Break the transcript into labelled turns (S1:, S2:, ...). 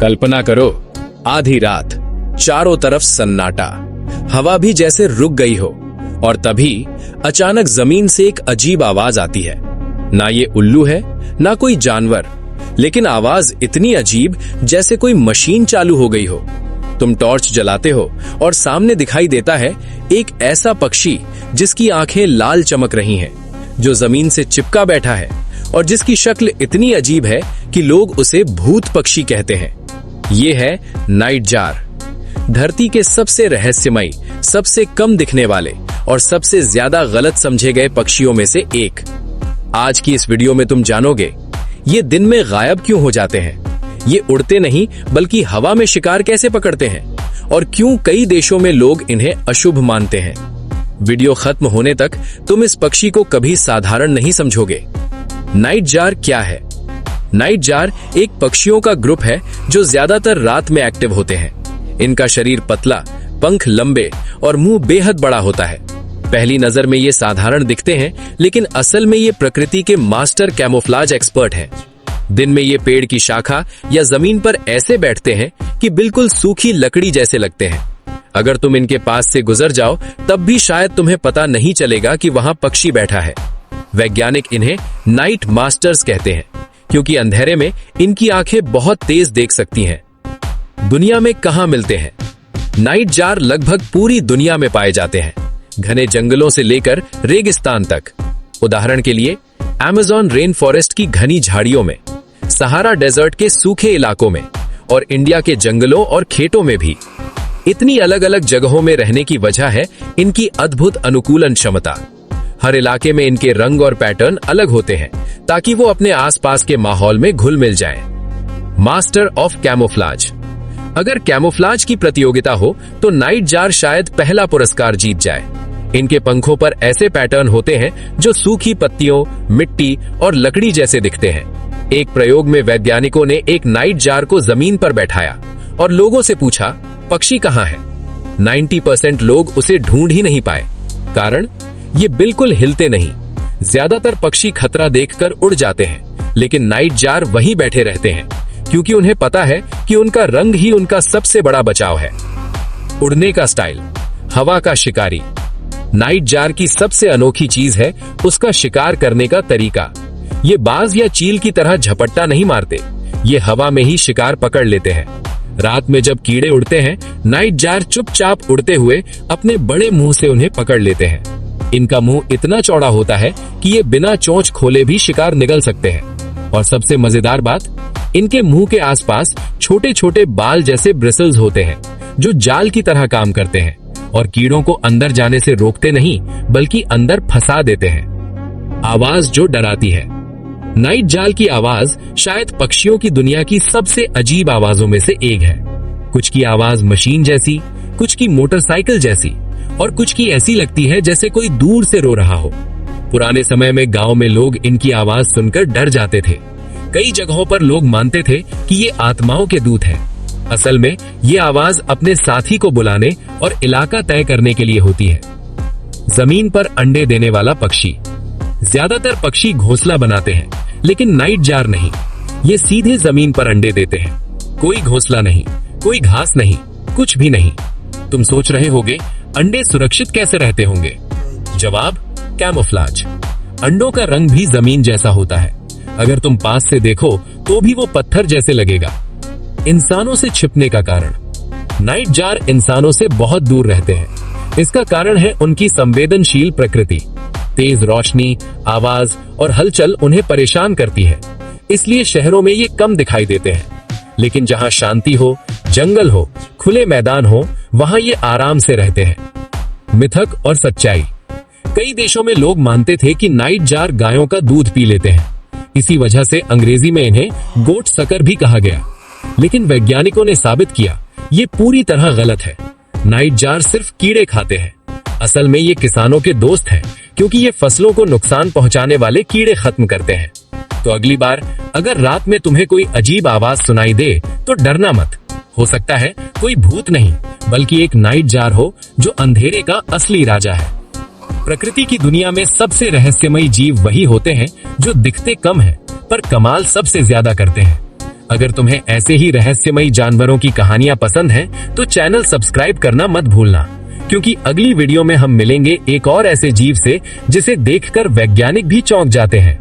S1: कल्पना करो, आधी रात, चारों तरफ सन्नाटा, हवा भी जैसे रुक गई हो, और तभी अचानक जमीन से एक अजीब आवाज आती है। ना ये उल्लू है, ना कोई जानवर, लेकिन आवाज इतनी अजीब जैसे कोई मशीन चालू हो गई हो। तुम टॉर्च जलाते हो और सामने दिखाई देता है एक ऐसा पक्षी जिसकी आंखें लाल चमक रही हैं, जो जमीन से चिपका बैठा है और जिसकी शक्ल इतनी अजीब है कि लोग उसे भूत पक्षी कहते हैं। ये है नाइट जार, धरती के सबसे रहस्यमयी, सबसे कम दिखने वाले और सबसे ज्यादा गलत समझे गए पक्षियों में से एक। आज की इस वीडियो में तुम जानोगे ये दिन में गायब क्यों हो जाते हैं, ये उड़ते नहीं बल्कि हवा में शिकार कैसे पकड़ते हैं, और क्यों कई देशों में लोग इन्हें अशुभ मानते हैं। वीडियो खत्म होने तक तुम इस पक्षी को कभी साधारण नहीं समझोगे। नाइट जार क्या है? नाइट जार एक पक्षियों का ग्रुप है जो ज्यादातर रात में एक्टिव होते हैं। इनका शरीर पतला, पंख लंबे और मुंह बेहद बड़ा होता है। पहली नजर में ये साधारण दिखते हैं, लेकिन असल में ये प्रकृति के मास्टर कैमोफ्लाज एक्सपर्ट हैं। दिन में ये पेड़ की शाखा या जमीन पर ऐसे बैठते हैं कि बिल्कुल सूखी लकड़ी जैसे लगते हैं। अगर तुम इनके पास से गुजर जाओ तब भी शायद तुम्हें पता नहीं चलेगा कि वहां पक्षी बैठा है। वैज्ञानिक इन्हें नाइट मास्टर्स कहते हैं क्योंकि अंधेरे में इनकी आंखें बहुत तेज देख सकती हैं। दुनिया में कहां मिलते हैं? नाइट जार लगभग पूरी दुनिया में पाए जाते हैं, घने जंगलों से लेकर रेगिस्तान तक। उदाहरण के लिए अमेज़न रेन फॉरेस्ट की घनी झाड़ियों में, सहारा डेजर्ट के सूखे इलाकों में और इंडिया के जंगलों और खेतों में भी। इतनी अलग अलग जगहों में रहने की वजह है इनकी अद्भुत अनुकूलन क्षमता। हर इलाके में इनके रंग और पैटर्न अलग होते हैं ताकि वो अपने आसपास के माहौल में घुल मिल जाएं। Master of camouflage. अगर कैमोफ्लाज की प्रतियोगिता हो तो नाइट जार शायद पहला पुरस्कार जीत जाए। इनके पंखों पर ऐसे पैटर्न होते हैं जो सूखी पत्तियों, मिट्टी और लकड़ी जैसे दिखते हैं। एक प्रयोग में वैज्ञानिकों ने एक नाइट जार को जमीन पर बैठाया और लोगों से पूछा, पक्षी कहां है? 90% लोग उसे ढूंढ ही नहीं पाए। कारण, ये बिल्कुल हिलते नहीं। ज्यादातर पक्षी खतरा देखकर उड़ जाते हैं, लेकिन नाइट जार वहीं बैठे रहते हैं क्योंकि उन्हें पता है कि उनका रंग ही उनका सबसे बड़ा बचाव है। उड़ने का स्टाइल। हवा का शिकारी। नाइट जार की सबसे अनोखी चीज है उसका शिकार करने का तरीका। ये बाज या चील की तरह झपट्टा नहीं मारते, ये हवा में ही शिकार पकड़ लेते हैं। रात में जब कीड़े उड़ते हैं, नाइट जार चुपचाप उड़ते हुए अपने बड़े मुंह से उन्हें पकड़ लेते हैं। इनका मुंह इतना चौड़ा होता है कि ये बिना चोंच खोले भी शिकार निगल सकते हैं। और सबसे मजेदार बात, इनके मुंह के आसपास छोटे छोटे बाल जैसे ब्रिसल्स होते हैं जो जाल की तरह काम करते हैं और कीड़ों को अंदर जाने से रोकते नहीं बल्कि अंदर फंसा देते हैं। आवाज जो डराती है। नाइट जार की आवाज शायद पक्षियों की दुनिया की सबसे अजीब आवाजों में से एक है। कुछ की आवाज मशीन जैसी, कुछ की मोटरसाइकिल जैसी और कुछ की ऐसी लगती है जैसे कोई दूर से रो रहा हो। पुराने समय में गांव में लोग इनकी आवाज सुनकर डर जाते थे। कई जगहों पर लोग मानते थे कि ये आत्माओं के दूत हैं। असल में ये आवाज अपने साथी को बुलाने और इलाका तय करने के लिए होती है। जमीन पर अंडे देने वाला पक्षी। ज्यादातर पक्षी घोंसला बनाते हैं, लेकिन नाइट जार नहीं। ये सीधे जमीन पर अंडे देते हैं। कोई घोंसला नहीं, कोई घास नहीं, कुछ भी नहीं। तुम सोच रहे होगे अंडे सुरक्षित कैसे रहते होंगे? जवाब, कैमोफ्लाज। अंडों का रंग भी जमीन जैसा होता है। अगर तुम पास से देखो तो भी वो पत्थर जैसे लगेगा। इंसानों से छिपने का कारण। नाइट जार इंसानों से बहुत दूर रहते हैं। इसका कारण है उनकी संवेदनशील प्रकृति। तेज रोशनी, आवाज और हलचल उन्हें परेशान करती है, इसलिए शहरों में ये कम दिखाई देते हैं। लेकिन जहां शांति हो, जंगल हो, खुले मैदान हो, वहां ये आराम से रहते हैं। मिथक और सच्चाई। कई देशों में लोग मानते थे कि नाइट जार गायों का दूध पी लेते हैं। इसी वजह से अंग्रेजी में इन्हें गोट सकर भी कहा गया। लेकिन वैज्ञानिकों ने साबित किया ये पूरी तरह गलत है। नाइट जार सिर्फ कीड़े खाते हैं। असल में ये किसानों के दोस्त हैं क्योंकि ये फसलों को नुकसान पहुंचाने वाले कीड़े खत्म करते हैं। तो अगली बार अगर रात में तुम्हें कोई अजीब आवाज सुनाई दे तो डरना मत। हो सकता है कोई भूत नहीं बल्कि एक नाइट जार हो जो अंधेरे का असली राजा है। प्रकृति की दुनिया में सबसे रहस्यमयी जीव वही होते हैं जो दिखते कम हैं पर कमाल सबसे ज्यादा करते हैं। अगर तुम्हें ऐसे ही रहस्यमयी जानवरों की कहानियां पसंद हैं, तो चैनल सब्सक्राइब करना मत भूलना, क्योंकि अगली वीडियो में हम मिलेंगे एक और ऐसे जीव से जिसे देखकर वैज्ञानिक भी चौंक जाते हैं।